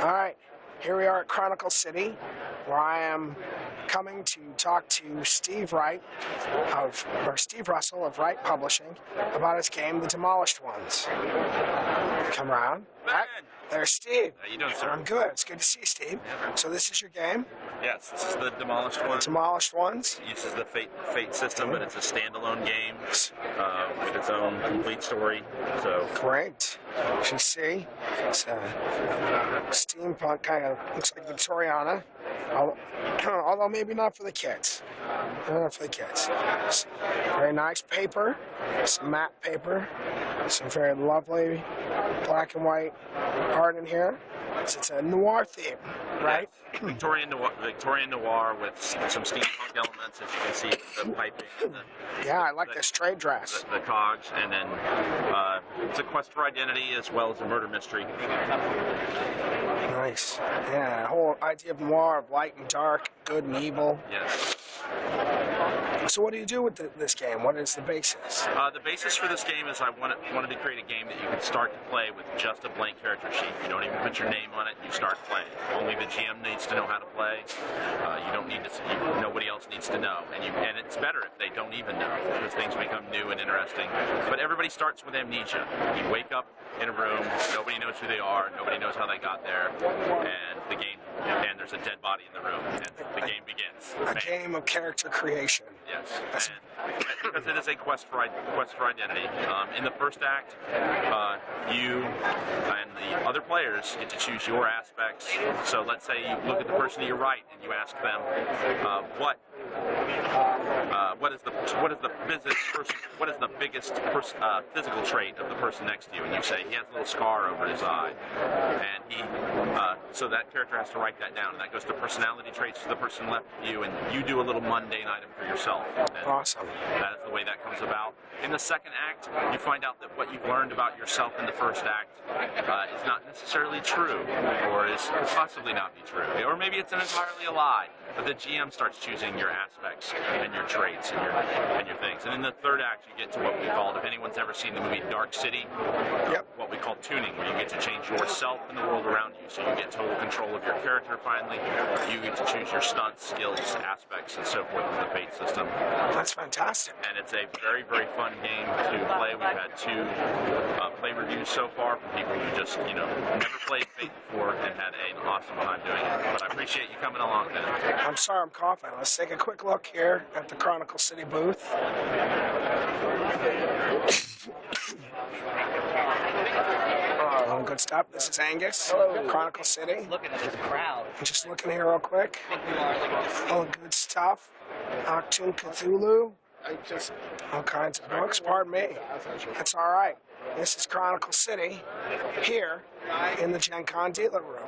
All right, here we are at Chronicle City, where I am coming to talk to Steve Russell of Wright Publishing about his game, The Demolished Ones. Come around. Right, there's Steve. How you doing, sir? I'm good. It's good to see you, Steve. So this is your game? Yes, this is the Demolished Ones. Demolished Ones. It uses the Fate system, but it's a standalone game with its own complete story. So great. As you see, it's a steampunk kind of, looks like Victoriana, although maybe not for the kids. Not for the kids. Very nice paper, some matte paper, some very lovely black and white art in here. It's a noir theme, right? Victorian noir with some steampunk elements, as you can see, the piping. Yeah, I like this trade dress. The cogs, and then it's a quest for identity as well as a murder mystery. Nice. Yeah, the whole idea of noir, of light and dark, good and evil. Yes. So what do you do with this game? What is the basis? The basis for this game is I wanted to create a game that you can start to play with just a blank character sheet. You don't even put your name on it, you start playing. Only the GM needs to know how to play. You don't need to, nobody else needs to know. And it's better if they don't even know, because things become new and interesting. But everybody starts with amnesia. You wake up in a room, nobody knows who they are, nobody knows how they got there, and there's a dead body in the room, and the game begins. A game of character creation. Yes, and because it is a quest for identity. In the first act, you and the other players get to choose your aspects. So let's say you look at the person to your right and you ask them, what is the biggest physical trait of the person next to you? And you say he has a little scar over his eye, and so that character has to write that down, and that goes to personality traits to the person left of you, and you do a little mundane item for yourself. Awesome. That is the way that comes about. In the second act, you find out that what you've learned about yourself in the first act is not necessarily true, or could possibly not be true, or maybe it's entirely a lie. But the GM starts choosing your aspects and your traits and your things. And in the third act, you get to what we call, if anyone's ever seen the movie Dark City, what we call tuning, where you get to change yourself and the world around you. So you get total control of your character finally. You get to choose your stunts, skills, aspects, and so forth with the Fate system. That's fantastic. And it's a very, very fun game to play. We've had 2 play reviews so far from people who just, never played Fate before and had an awesome time doing it. But I appreciate you coming along, Ben. I'm sorry I'm coughing. Let's take a quick look here at the Chronicle City booth. Good stuff. This is Angus. Hello. Chronicle City. Looking at this crowd. Just looking here real quick. All good stuff. Octoon Cthulhu. All kinds of books. Pardon me. That's all right. This is Chronicle City here in the Gen Con dealer room.